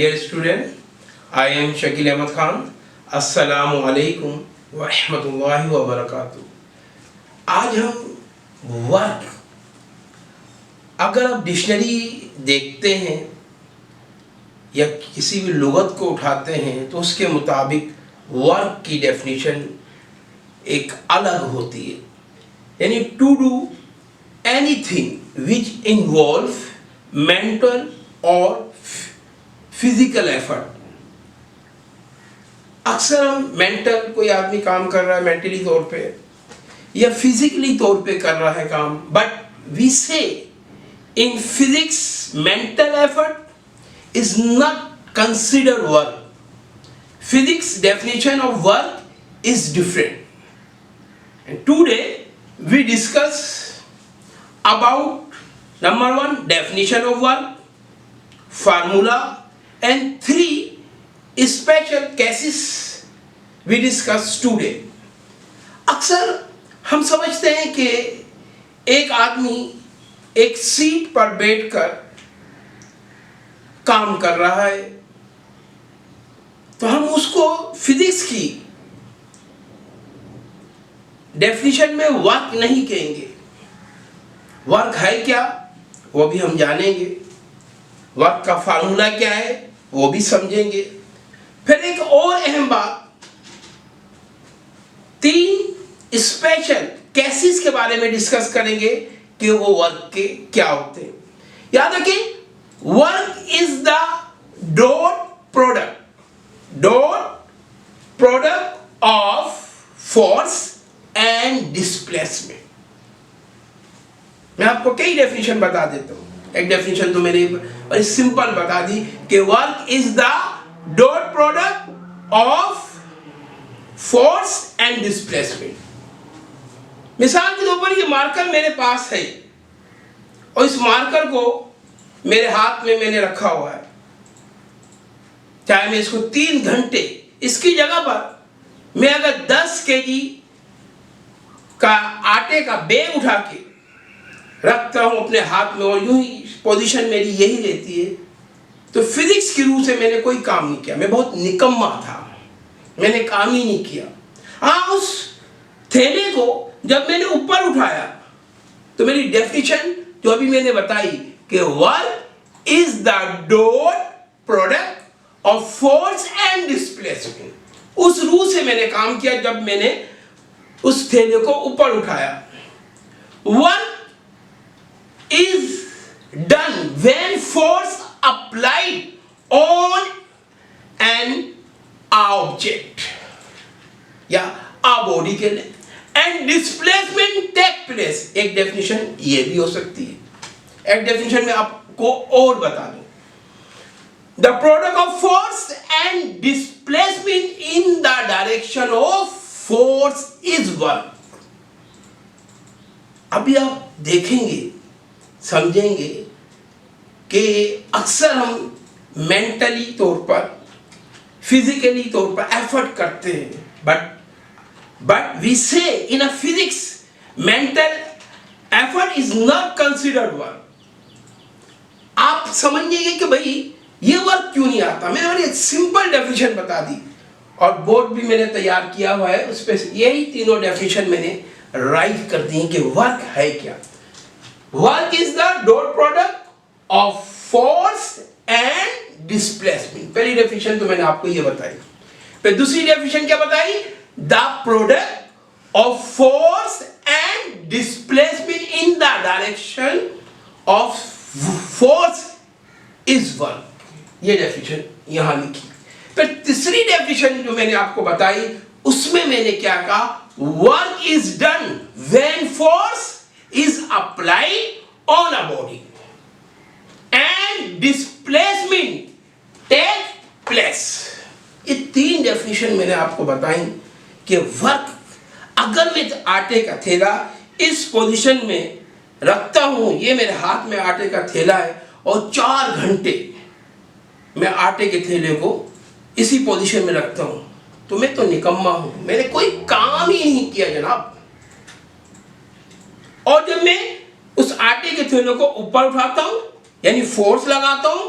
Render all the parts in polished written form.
Dear student, I am Shakil Ahmed Khan. Assalamu alaikum wa rahmatullahi wa barakatuh. आज हम work, अगर आप dictionary देखते हैं या किसी भी लुगत को उठाते हैं तो उसके मुताबिक वर्क की डेफिनेशन एक अलग होती है, यानी to do anything which involve mental और फिजिकल एफर्ट। अक्सर हम मेंटल, कोई आदमी काम कर रहा है मेंटली तौर पे या फिजिकली तौर पे कर रहा है काम, but we say in physics mental effort is not considered work. Physics definition of work is different. And today we discuss about number 1 definition of work, formula, and 3 special cases we discuss today. अक्सर हम समझते हैं कि एक आदमी एक seat पर बैठकर काम कर रहा है तो हम उसको फिजिक्स की डेफिनेशन में वर्क नहीं कहेंगे. वर्क है क्या वो भी हम जानेंगे, वर्क का फार्मूला क्या है वो भी समझेंगे. फिर एक और अहम बात, 3 स्पेशल केसेस के बारे में डिस्कस करेंगे कि वो वर्क के क्या होते हैं. याद रखें, work is the dot product of force and displacement. मैं आपको कई डेफिनेशन बता देता हूं. एक डेफिनेशन तो मैंने बड़ी सिंपल बता दी कि work is the dot product of force and displacement. मिसाल के तौर पर ये मार्कर मेरे पास है और इस मार्कर को मेरे हाथ में मैंने रखा हुआ है. चाहे मैं इसको 3 घंटे इसकी जगह पर मैं अगर 10 केजी का आटे का बैग उठा के रखता हूं अपने हाथ में और यूं ही पोजीशन मेरी यही रहती है, तो फिजिक्स की रूह से मैंने कोई काम नहीं किया. मैं बहुत निकम्मा था, मैंने काम ही नहीं किया. हाँ, उस थैले को जब मैंने ऊपर उठाया तो मेरी डेफिनेशन जो अभी मैंने बताई कि work is the dot product of force and displacement, उस रूह से मैंने काम किया जब मैंने उस थैले को ऊपर उठाया. Work is done when force applied on an object या a body के लिए and displacement take place. एक डेफिनेशन ये भी हो सकती है. एक डेफिनेशन में आपको और बता दूं, the product of force and displacement in the direction of force is work. अभी आप देखेंगे, समझेंगे कि अक्सर हम मेंटली तौर पर, फिजिकली तौर पर एफर्ट करते हैं, but we say in a physics mental effort is not considered work. आप समझिएगा कि भाई ये वर्क क्यों नहीं आता. मैंने बड़ी सिंपल डेफिनेशन बता दी और बोर्ड भी मैंने तैयार किया हुआ है, उस पर यही तीनों डेफिनेशन मैंने राइट कर दी कि वर्क है क्या. Work is the dot product of force and displacement. पहली डेफिनेशन तो मैंने आपको ये बताई. फिर दूसरी डेफिनेशन क्या बताई? The product of force and displacement in the direction of force is work. ये डेफिनेशन यहां लिखी. फिर तीसरी डेफिनेशन जो मैंने आपको बताई उसमें मैंने क्या कहा? Work is done when force is applied on a body and displacement take place. ये 3 डेफिनेशन मैंने आपको बताई कि वर्क, अगर मैं आटे का थैला इस पोजीशन में रखता हूं, ये मेरे हाथ में आटे का थैला है और 4 घंटे मैं आटे के थैले को इसी पोजीशन में रखता हूं, तो मैं तो निकम्मा हूं, मैंने कोई काम ही नहीं किया जनाब. और जब मैं उस आटे के थैले को ऊपर उठाता हूं यानी फोर्स लगाता हूं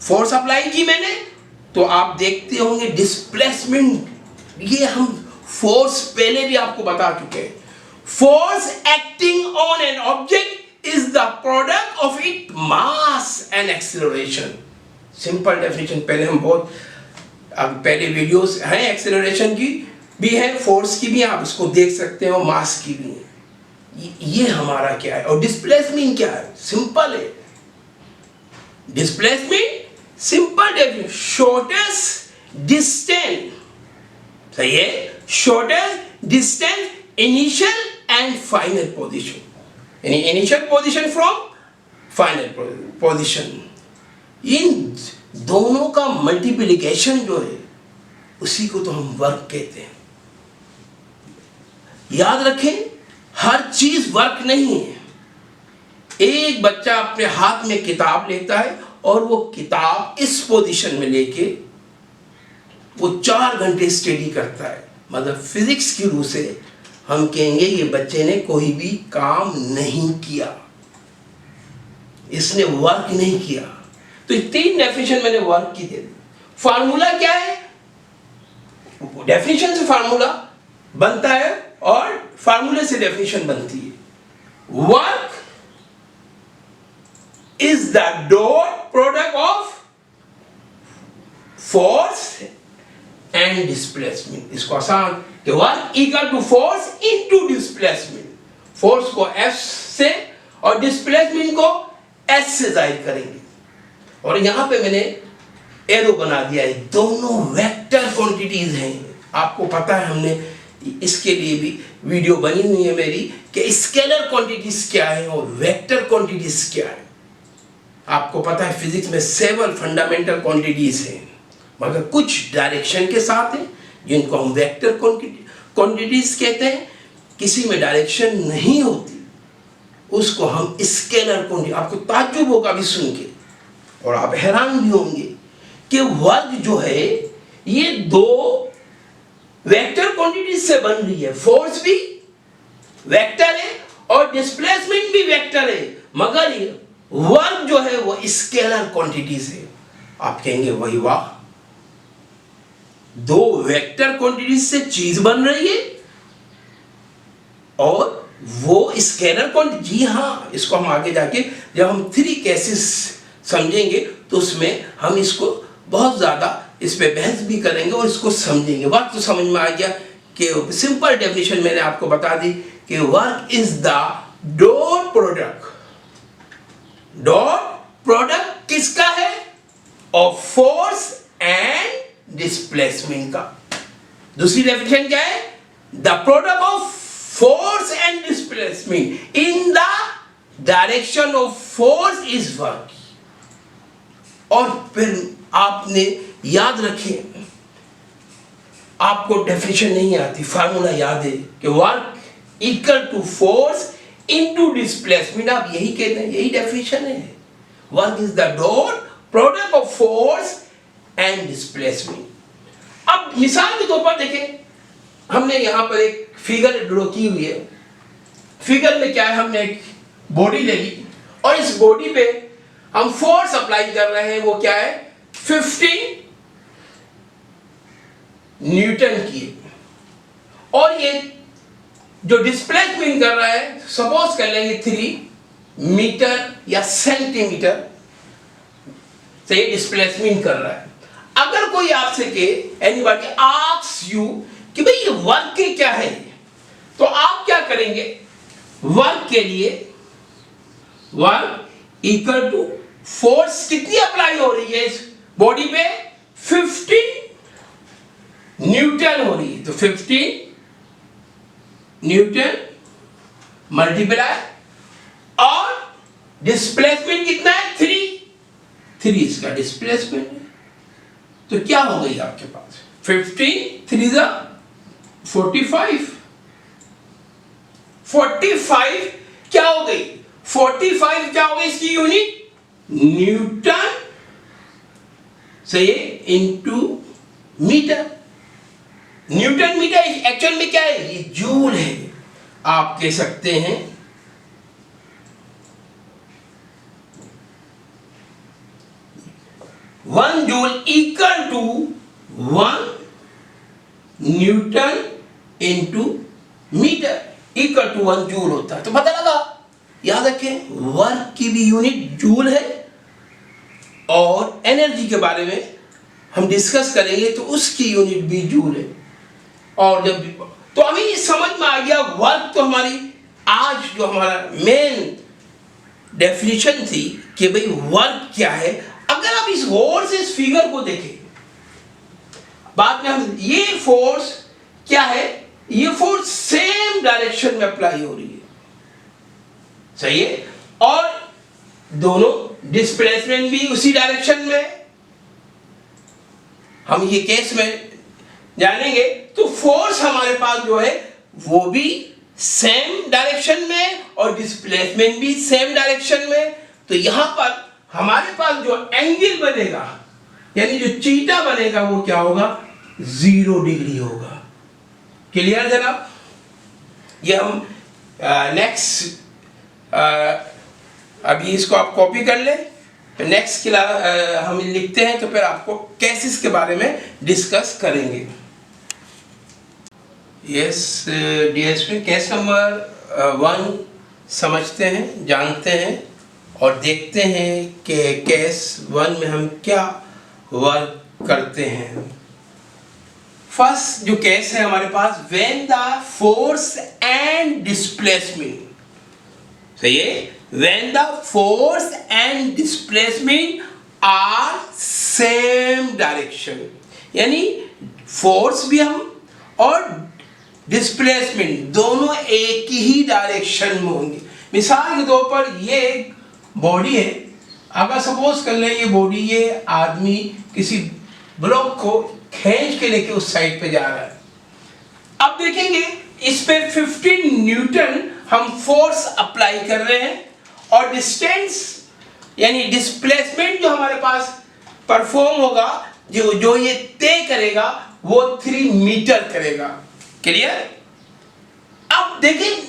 फोर्स अप्लाई की मैंने, तो आप देखते होंगे डिस्प्लेसमेंट, ये हम फोर्स पहले भी आपको बता चुके हैं। Force acting on an object is the product of it mass and acceleration. Simple definition पहले हम बहुत, अब पहले वीडियोस हैं एक्सेलरेशन की भी है, फोर्स की भी, आप इसको देख सकते हैं, और मास की भी है। ये हमारा क्या है, और डिस्प्लेसमेंट क्या है, सिंपल है। Displacement simple definition, shortest distance, सही है, shortest distance initial and final position, यानी initial position from final position, इन दोनों का मल्टीप्लिकेशन जो है उसी को तो हम वर्क कहते हैं। याद रखें, हर चीज वर्क नहीं है। एक बच्चा अपने हाथ में किताब लेता है और वो किताब इस पोजीशन में लेके वो 4 घंटे स्टडी करता है, मतलब फिजिक्स की रूह से हम कहेंगे ये बच्चे ने कोई भी काम नहीं किया, इसने वर्क नहीं किया। तो 3 डेफिनेशन मैंने वर्क की दे दी। फार्मूला क्या है, डेफिनेशन से फार्मूला बनता है और फार्मूले से डेफिनेशन बनती है। Work is the dot product of force and displacement. इसको आसान कि work equal to force into displacement, force को F से और डिस्प्लेसमेंट को S से जाहिर करेंगे। और यहां पे मैंने एरो बना दिया है, दोनों वेक्टर क्वांटिटीज हैं। आपको पता है हमने इसके लिए भी वीडियो बनी हुई है मेरी कि स्केलर क्वांटिटीज क्या है और वेक्टर क्वांटिटीज क्या है। आपको पता है फिजिक्स में 7 फंडामेंटल क्वांटिटीज हैं, मगर कुछ डायरेक्शन के साथ हैं जिनको हम वेक्टर क्वांटिटीज कहते हैं। किसी में डायरेक्शन नहीं होती उसको हम स्केलर क्वांटिटी। आपको ताज्जुब होगा भी सुन के और आप हैरान भी होंगे कि वर्क जो है ये 2 वेक्टर क्वांटिटीज से बन रही है। फोर्स भी वेक्टर है और डिस्प्लेसमेंट भी वेक्टर है, मगर ये वर्क जो है वो स्केलर क्वांटिटीज है। आप कहेंगे वही वाह, 2 वेक्टर क्वांटिटीज से चीज बन रही है और वो स्केलर क्वांटिटी। जी हाँ, इसको हम आगे जाके जब हम 3 केसेस समझेंगे तो उसमें हम इसको बहुत ज्यादा इस पे बहस भी करेंगे और इसको समझेंगे। वर्क तो समझ में आ गया कि सिंपल डेफिनेशन मैंने आपको बता दी कि work is the dot product. Dot product किसका है, ऑफ फोर्स एंड डिस्प्लेसमेंट का। दूसरी डेफिनेशन क्या है, the product of force and displacement in the direction of force is work. और फिर आपने याद रखें, आपको डेफिनेशन नहीं आती, फार्मूला याद है कि work equal to force into displacement. आप यही कहते हैं, यही डेफिनेशन है। Work is the dot product of force and displacement. अब मिसाल के तौर पर देखें, हमने यहां पर एक फिगर ड्रॉ की हुई है। फिगर में क्या है, हमने एक बॉडी ले ली और इस बॉडी पे हम फोर्स अप्लाई कर रहे हैं। वो क्या है, 15 न्यूटन की। और ये जो डिस्प्लेसमेंट कर रहा है, सपोज कर लेंगे 3 मीटर या सेंटीमीटर से ये डिस्प्लेसमेंट कर रहा है। अगर कोई आपसे कहे, एनीबॉडी आस्क्स यू कि भाई ये वर्क के क्या है, तो आप क्या करेंगे, वर्क के लिए वर्क इक्वल टू फोर्स कितनी अप्लाई हो रही है इस बॉडी पे, 15 न्यूटन हो रही है। तो 15 न्यूटन मल्टीप्लाई और डिस्प्लेसमेंट कितना है, 3 इसका डिस्प्लेसमेंट है। तो क्या हो गई आपके पास, 15 3 जा 45 क्या हो गई, 45 क्या हो गई इसकी यूनिट, न्यूटन, सही है, into metre. Newton metre actual में क्या है, ये जूल है। आप कह सकते हैं 1 joule equal to 1 newton into metre equal to 1 joule होता है। तो पता लगा, याद रखें वर्क की भी यूनिट जूल है और एनर्जी के बारे में हम डिस्कस करेंगे तो उसकी यूनिट भी जूल है। और जब तो हमें ये समझ में आ गया वर्क, तो हमारी आज जो हमारा मेन डेफिनेशन थी कि भाई वर्क क्या है। अगर आप इस गौर से इस फिगर को देखें, बाद में हम ये फोर्स क्या है, ये फोर्स सेम डायरेक्शन में अप्लाई हो रही है, सही है, और दोनों डिस्प्लेसमेंट भी उसी डायरेक्शन में, हम ये केस में जानेंगे। तो फोर्स हमारे पास जो है वो भी सेम डायरेक्शन में और डिस्प्लेसमेंट भी सेम डायरेक्शन में। तो यहां पर हमारे पास जो एंगल बनेगा, यानी जो चीटा बनेगा, वो क्या होगा, 0 डिग्री होगा। क्लियर जनाब? ये हम नेक्स्ट अभी इसको आप कॉपी कर ले, तो नेक्स्ट क्लास हम लिखते हैं, तो फिर आपको केसेस के बारे में डिस्कस करेंगे। Yes dear student, case number 1 समझते हैं, जानते हैं और देखते हैं कि केस 1 में हम क्या वर्क करते हैं। फर्स्ट जो केस है हमारे पास, when the force and displacement, सही है, when the force and displacement are same direction, यानी फोर्स भी हम और डिस्प्लेसमेंट दोनों एक ही डायरेक्शन में होंगे। मिसाल के तौर पर ये एक बॉडी है, अगर सपोज कर लें ये बॉडी, ये आदमी किसी ब्लॉक को खींच के लेके उस साइड पे जा रहा है। अब देखेंगे इस पे 15 न्यूटन हम फोर्स अप्लाई कर रहे हैं और डिस्टेंस यानी डिस्प्लेसमेंट जो हमारे पास परफॉर्म होगा, जो ये तय करेगा वो 3 मीटर करेगा। क्लियर? अब देखें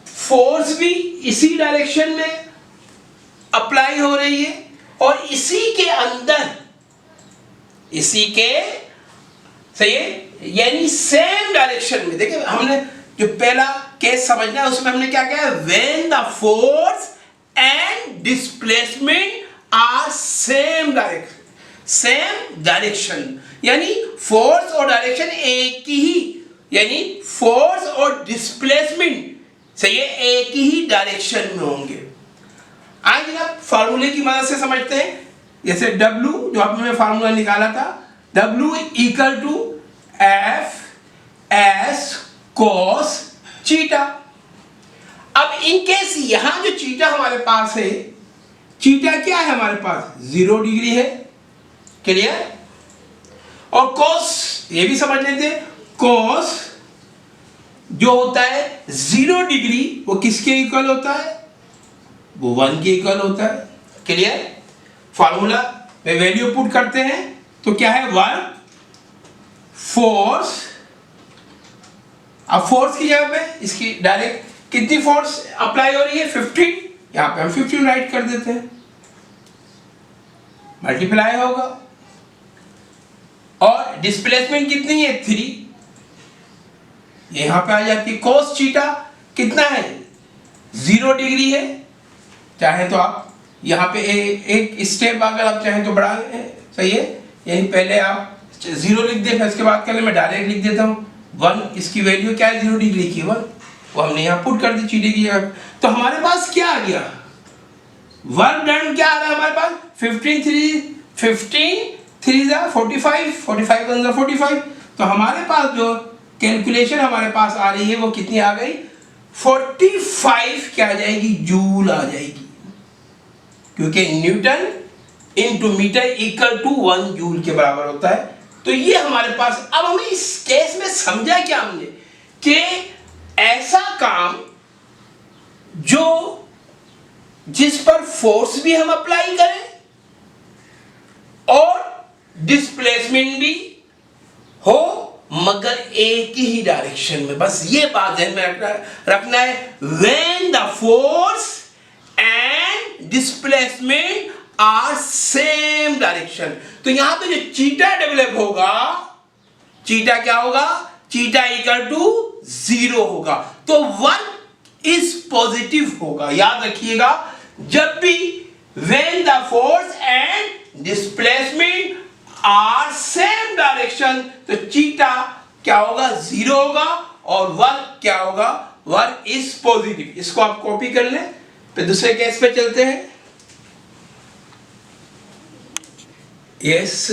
फोर्स भी इसी डायरेक्शन में अप्लाई हो रही है और इसी के अंदर, इसी के, सही है, यानी सेम डायरेक्शन में। देखिए हमने जो पहला केस समझना है उसमें हमने क्या कहा, when the force and displacement are same direction, यानी फोर्स और डायरेक्शन एक ही, यानी फोर्स और डिस्प्लेसमेंट, सही है, एक ही डायरेक्शन में होंगे। आज जनाब फार्मूले की मदद से समझते हैं। जैसे W जो आपने फार्मूला निकाला था, W equal to F(S) cos theta. अब इन केस यहां जो चीटा हमारे पास है, चीटा क्या है हमारे पास, 0 डिग्री है। क्लियर? और cos ये भी समझ लेते हैं, cos जो होता है 0 डिग्री वो किसके इक्वल होता है, वो 1 के इक्वल होता है। क्लियर? फार्मूला में वैल्यू पुट करते हैं तो क्या है, 1 फोर्स। अब फोर्स की जगह पे इसकी डायरेक्ट कितनी फोर्स अप्लाई हो रही है, 15, यहां पे हम 15 राइट कर देते हैं, मल्टीप्लाई होगा। और डिस्प्लेसमेंट कितनी है, 3, यहां पे आ जाती है। कोस चीटा कितना है, 0 डिग्री है। चाहे तो आप यहाँ पे एक स्टेप अगर आप चाहें तो बढ़ा लें, सही है, यानी पहले आप 0 लिख दें, फिर इसके बाद कर लें, मैं डायरेक्ट लिख देता हूँ 1, इसकी वैल्यू क्या है, 0 डिग्री की 1, वो हमने यहाँ पुट कर दी चीटे की जगह। तो हमारे पास क्या आ गया, वर्क डन क्या आ रहा है हमारे पास, 15 3 45, 45 1 45। तो हमारे पास जो कैलकुलेशन हमारे पास आ रही है वो कितनी आ गई, 45 क्या आ जाएगी, जूल आ जाएगी, क्योंकि newton into metre equal to 1 joule के बराबर होता है। तो ये हमारे पास, अब हमें इस केस में समझा क्या हमने, कि ऐसा काम जो जिस पर फोर्स भी हम अप्लाई करें और डिस्प्लेसमेंट भी हो, मगर एक ही डायरेक्शन में। बस ये बात ध्यान में रखना है, when the force and displacement are same direction. तो यहां पे जो चीटा डेवलप होगा, चीटा क्या होगा, चीटा इक्वल टू 0 होगा। तो वर्क इज पॉजिटिव होगा। याद रखिएगा, जब भी when the force and displacement are same direction, तो चीटा क्या होगा, 0 होगा और वर्क क्या होगा, वर्क इज पॉजिटिव। इसको आप कॉपी कर लें। फिर दूसरे केस पे चलते हैं। Yes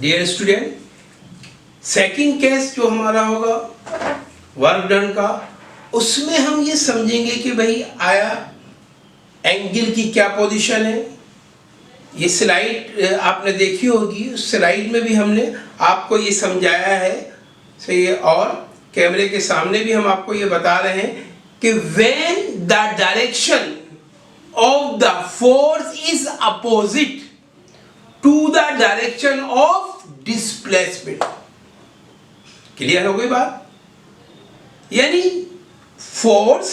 dear student, second case जो हमारा होगा वर्क डन का, उसमें हम ये समझेंगे कि भाई आया एंगल की क्या पोजीशन है। ये स्लाइड आपने देखी होगी, उस स्लाइड में भी हमने आपको ये समझाया है सही है, और कैमरे के सामने भी हम आपको ये बता रहे हैं कि when the direction of the force is opposite to the direction of displacement। Clear हो गई बात? यानी फोर्स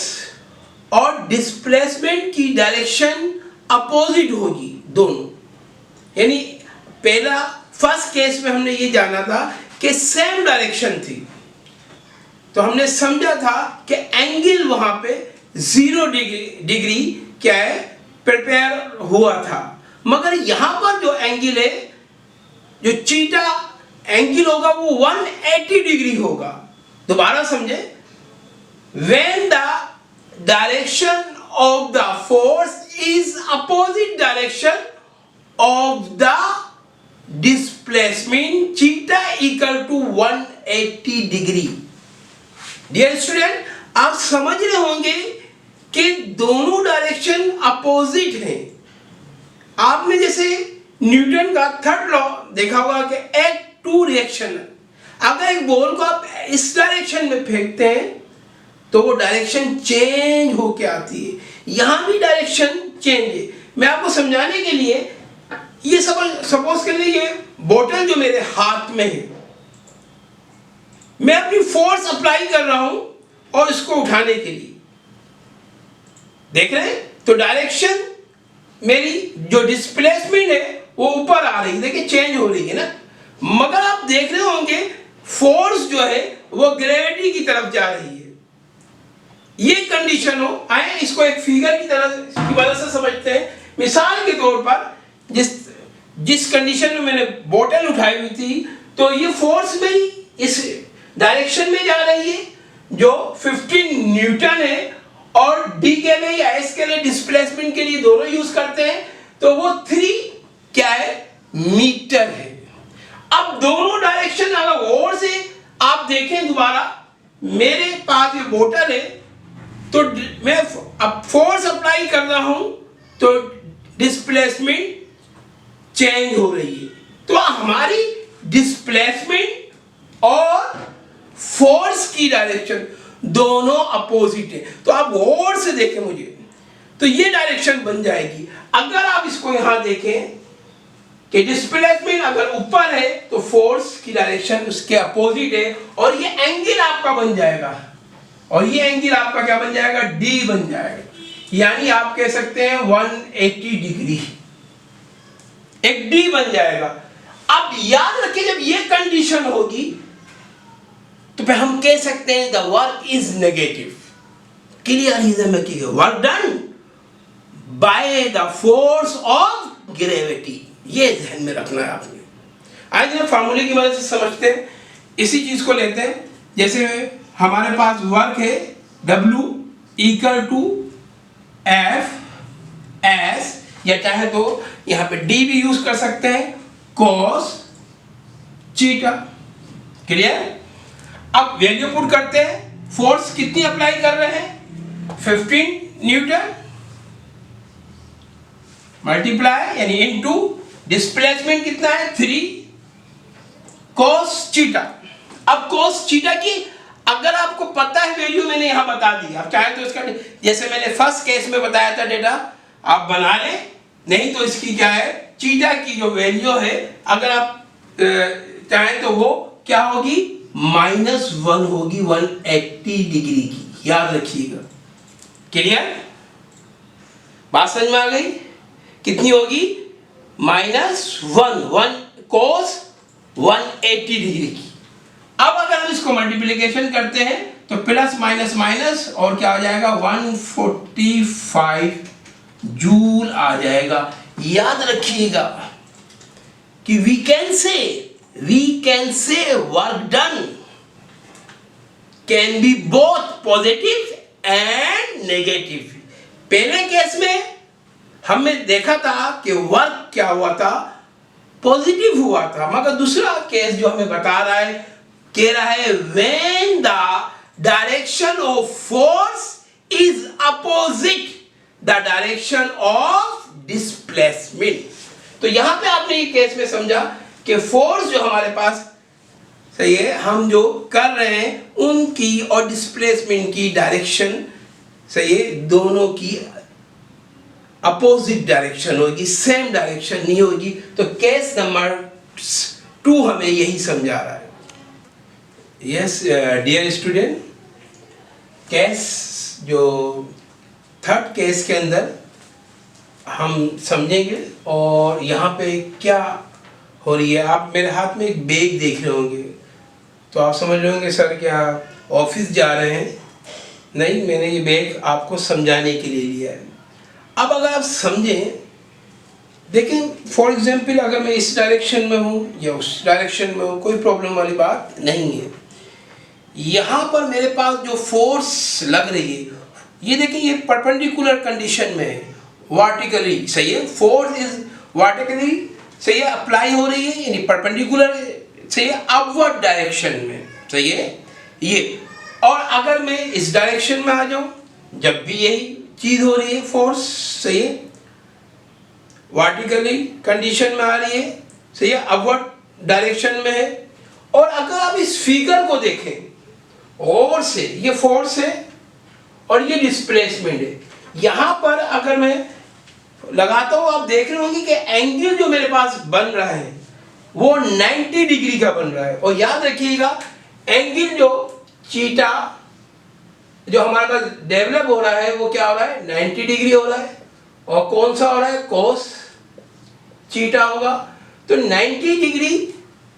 और डिस्प्लेसमेंट की डायरेक्शन अपोजिट होगी दोनों। यानी पहला फर्स्ट केस में हमने ये जाना था कि सेम डायरेक्शन थी, तो हमने समझा था कि एंगल वहां पे 0 डिग्री क्या है, प्रिपेयर हुआ था। मगर यहां पर जो एंगल है, जो चीटा एंगल होगा वो 180 डिग्री होगा। दोबारा समझे, when the direction of the force is opposite direction of the displacement, theta equal to 180 डिग्री। डियर स्टूडेंट, आप समझ रहे होंगे कि दोनों डायरेक्शन अपोजिट हैं। आपने जैसे न्यूटन का थर्ड लॉ देखा होगा कि एक टू रिएक्शन। अगर एक बॉल को आप इस डायरेक्शन में फेंकते हैं तो वो डायरेक्शन चेंज होके आती है। यहां भी डायरेक्शन चेंज है। मैं आपको समझाने के लिए ये सपोज कर लीजिए, बोतल जो मेरे हाथ में है, मैं अपनी फोर्स अप्लाई कर रहा हूं और इसको उठाने के लिए, देख रहे हैं, तो डायरेक्शन मेरी जो डिस्प्लेसमेंट है वो ऊपर आ रही है, देखिए चेंज हो रही है ना। मगर आप देख रहे होंगे फोर्स जो है वो ग्रेविटी की तरफ जा रही है। ये कंडीशन हो, आए इसको एक फिगर की तरह की वजह से समझते हैं। मिसाल के तौर पर जिस कंडीशन में मैंने बोतल उठाई हुई थी, तो ये फोर्स मेरी इस डायरेक्शन में जा रही है जो 15 न्यूटन है, और डी के लिए या एस के लिए डिस्प्लेसमेंट के लिए दोनों यूज करते हैं, तो वो 3 क्या है, मीटर है। अब दोनों डायरेक्शन अगर और से आप देखें दोबारा, मेरे पास ये बोतल है, तो मैं अब फोर्स अप्लाई कर रहा हूं तो डिस्प्लेसमेंट चेंज हो रही है। तो हमारी डिस्प्लेसमेंट और फोर्स की डायरेक्शन दोनों अपोजिट है। तो आप गौर से देखें मुझे, तो ये डायरेक्शन बन जाएगी। अगर आप इसको यहां देखें कि डिस्प्लेसमेंट अगर ऊपर है तो फोर्स की डायरेक्शन उसके अपोजिट है, और ये एंगल आपका बन जाएगा, और ये एंगल आपका क्या बन जाएगा, डी बन जाएगा। यानी आप कह सकते हैं 180 डिग्री, एक डी बन जाएगा। अब याद रखिए, जब ये कंडीशन होगी तो फिर हम कह सकते हैं the work is negative. Clear reason में की work done by the force of gravity, ये ध्यान में रखना है आपने। आज जब फार्मूले की मदद से समझते हैं, इसी चीज को लेते हैं। जैसे हमारे पास वर्क है W equal to F S, या चाहे तो यहां पे D भी यूज कर सकते हैं, कॉस चीटा। क्लियर? अब वैल्यू पुट करते हैं। फोर्स कितनी अप्लाई कर रहे हैं, 15 न्यूटन मल्टीप्लाई यानी इनटू डिस्प्लेसमेंट कितना है, 3 कॉस चीटा। अब कॉस चीटा की अगर आपको पता है वैल्यू, मैंने यहां बता दी, आप चाहे तो इसका जैसे मैंने फर्स्ट केस में बताया था डेटा आप बना लें, नहीं तो इसकी क्या है, चीटा की जो वैल्यू है अगर आप चाहें तो वो क्या होगी, -1 होगी 180 डिग्री की। याद रखिएगा। क्लियर? बात समझ में आ गई? कितनी होगी, -1 cos 180 डिग्री की। अब अगर हम इसको मल्टीप्लिकेशन करते हैं तो प्लस माइनस माइनस और क्या आ जाएगा 145 जूल आ जाएगा। याद रखिएगा कि we can say work done can be both positive and negative. पहले केस में हमने देखा था कि वर्क क्या हुआ था, पॉजिटिव हुआ था, मगर दूसरा केस जो हमें बता रहा है, कह रहा है when the direction of force is opposite the direction of displacement. तो यहां पे आपने ये केस में समझा कि फोर्स जो हमारे पास सही है, हम जो कर रहे हैं उनकी और डिस्प्लेसमेंट की डायरेक्शन सही है, दोनों की अपोजिट डायरेक्शन होगी, सेम डायरेक्शन नहीं होगी। तो केस नंबर 2 हमें यही समझा रहा है। यस डियर स्टूडेंट, केस जो थर्ड केस के अंदर हम समझेंगे और यहाँ पे क्या हो रही है। आप मेरे हाथ में एक बैग देख रहे होंगे तो आप समझ रहे होंगे सर क्या ऑफिस जा रहे हैं। नहीं, मैंने ये बैग आपको समझाने के लिए लिया है। अब अगर आप समझें, देखें फॉर एग्जाम्पल अगर मैं इस डायरेक्शन में हूँ या उस डायरेक्शन में हूँ, कोई प्रॉब्लम वाली बात नहीं है। यहाँ पर मेरे पास जो फोर्स लग रही है, ये देखिए ये परपेंडिकुलर कंडीशन में है, वर्टिकली सही है, फोर्स इज वर्टिकली सही है अप्लाई हो रही है, यानी परपेंडिकुलर सही है अपवर्ड डायरेक्शन में सही है ये। और अगर मैं इस डायरेक्शन में आ जाऊं, जब भी यही चीज हो रही है, फोर्स सही है वर्टिकली कंडीशन में आ रही है सही है, अपवर्ड डायरेक्शन में है। और अगर आप इस फिगर को देखें और से, ये फोर्स है और ये डिस्प्लेसमेंट है। यहां पर अगर मैं लगाता हूं, आप देख रहे होंगे कि एंगल जो मेरे पास बन रहा है वो 90 डिग्री का बन रहा है। और याद रखिएगा एंगल जो चीटा जो हमारे पास डेवलप हो रहा है वो क्या हो रहा है 90 डिग्री हो रहा है, और कौन सा हो रहा है कोस चीटा होगा। तो 90 डिग्री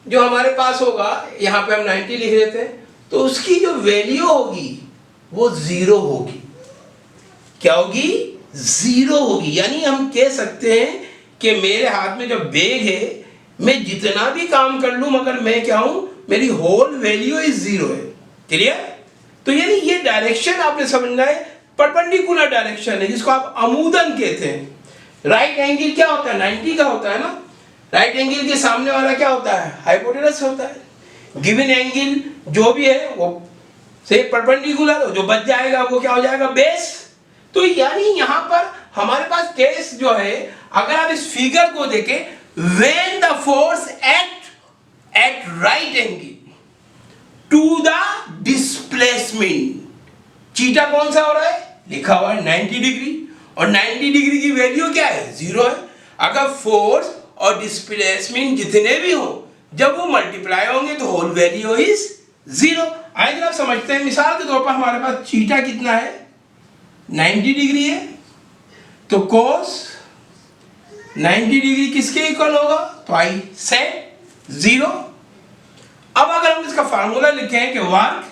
जो हमारे पास होगा, यहाँ पे हम 90 लिख देते हैं, तो उसकी जो वैल्यू होगी वो 0 होगी। क्या होगी 0 होगी। यानी हम कह सकते हैं कि मेरे हाथ में जो बैग है, मैं जितना भी काम कर लूं मगर मैं क्या हूं, मेरी होल वैल्यू इज 0 है। क्लियर? तो यानी ये डायरेक्शन आपने समझना है परपेंडिकुलर डायरेक्शन है, जिसको आप अमूदन कहते हैं। राइट एंगल क्या होता है 90 का होता है ना, राइट एंगल के सामने वाला क्या होता है हाइपोटेनस होता है। गिवन एंगल जो भी है वो से परपेंडिकुलर, जो बच जाएगा वो क्या हो जाएगा बेस। तो यानी यहां पर हमारे पास केस जो है, अगर आप इस फिगर को देखें, when the force at right angle to the displacement, चीटा कौन सा हो रहा है लिखा हुआ है 90 डिग्री, और 90 डिग्री की वैल्यू क्या है 0 है। अगर फोर्स और डिस्प्लेसमेंट जितने भी हो, जब वो मल्टीप्लाई होंगे तो होल वैल्यू इज 0। आइए आप समझते हैं, मिसाल के तौर पर हमारे पास चीटा कितना है 90 डिग्री है, तो कोस 90 डिग्री किसके इक्वल होगा, तो आई सेट 0। अब अगर हम इसका फार्मूला लिखें कि work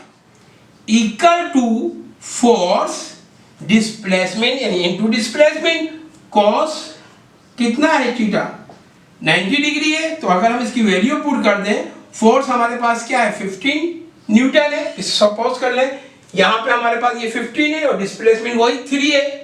equal to force displacement यानी इनटू डिस्प्लेसमेंट, कॉस कितना है थीटा 90 डिग्री है, तो अगर हम इसकी वैल्यू पुट कर दें, फोर्स हमारे पास क्या है 15 न्यूटन है, इसे सपोज कर लें, यहां पे हमारे पास ये 15 है और डिस्प्लेसमेंट वही 3 है,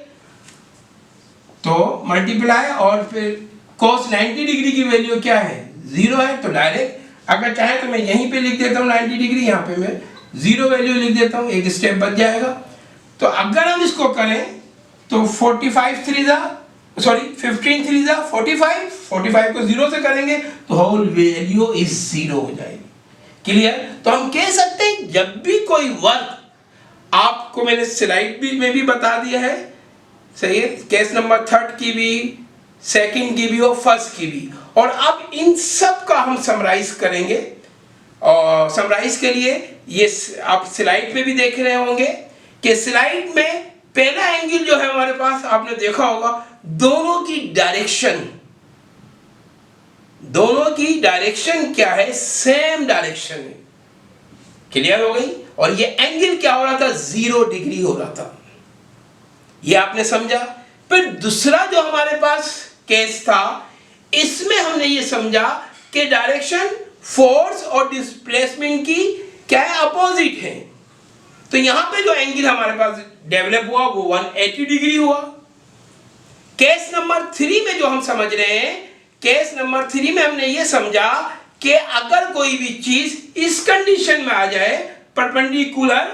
तो मल्टीप्लाई और फिर cos 90 डिग्री की वैल्यू क्या है 0 है। तो डायरेक्ट अगर चाहे तो मैं यहीं पे लिख देता हूँ 90 डिग्री, यहाँ पे मैं 0 वैल्यू लिख देता हूँ, एक स्टेप बच जाएगा। तो अगर हम इसको करें तो 15 3 जा 45 को 0 से करेंगे तो होल वैल्यू इज 0 हो जाएगी। क्लियर? तो हम कह सकते हैं जब भी कोई वर्क, आपको मैंने स्लाइड में भी बता दिया है सही है, केस नंबर 3 की भी, सेकंड की भी और फर्स्ट की भी, और अब इन सब का हम समराइज करेंगे। और समराइज के लिए ये आप स्लाइड पे भी देख रहे होंगे कि स्लाइड में पहला एंगल जो है हमारे पास, आपने देखा होगा दोनों की डायरेक्शन दोनों की डायरेक्शन क्या है, सेम डायरेक्शन है। क्लियर हो गई। और ये एंगल क्या हो रहा था, 0 डिग्री हो रहा था। ये आपने समझा। फिर दूसरा जो हमारे पास केस था, इसमें हमने ये समझा कि डायरेक्शन फोर्स और डिस्प्लेसमेंट की क्या है, अपोजिट है। तो यहां पे जो एंगल हमारे पास डेवलप हुआ वो 180 डिग्री हुआ। केस नंबर 3 में जो हम समझ रहे हैं, केस नंबर 3 में हमने ये समझा कि अगर कोई भी चीज इस कंडीशन में आ जाए परपेंडिकुलर,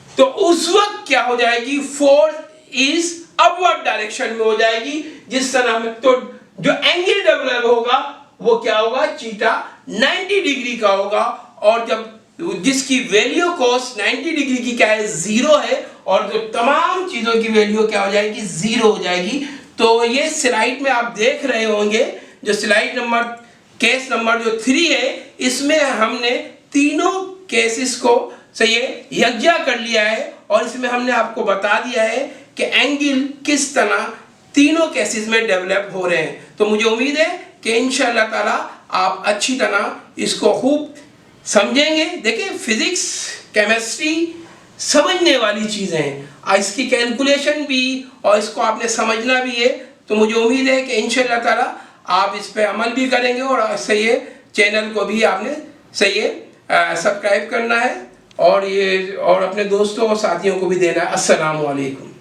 तो उस वक्त क्या हो जाएगी, फोर्स इस अपवर्ड डायरेक्शन में हो जाएगी। जिस तरह में तो जो एंगल डेवलप होगा वो क्या होगा, चीटा 90 डिग्री का होगा। और जब जिसकी वैल्यू cos 90 डिग्री की क्या है, 0 है, और जो तमाम चीजों की वैल्यू क्या हो जाएगी, 0 हो जाएगी। तो ये स्लाइड में आप देख रहे होंगे, जो स्लाइड नंबर केस नंबर जो 3 है, इसमें हमने तीनों केसेस को सही है यज्ञा कर लिया है। और इसमें हमने आपको बता दिया है कि एंगल किस तरह तीनों केसेस में डेवलप हो रहे हैं। तो मुझे उम्मीद है कि इंशाअल्लाह ताला आप अच्छी तरह इसको खूब समझेंगे। देखिए फिजिक्स केमिस्ट्री समझने वाली चीज़ें हैं, इसकी कैलकुलेशन भी और इसको आपने समझना भी है। तो मुझे उम्मीद है कि इंशाअल्लाह ताला आप इस पर अमल भी करेंगे। और सही है, चैनल को भी आपने सही है सब्सक्राइब करना है, और ये और अपने दोस्तों और साथियों को भी देना है। अस्सलामु अलैकुम।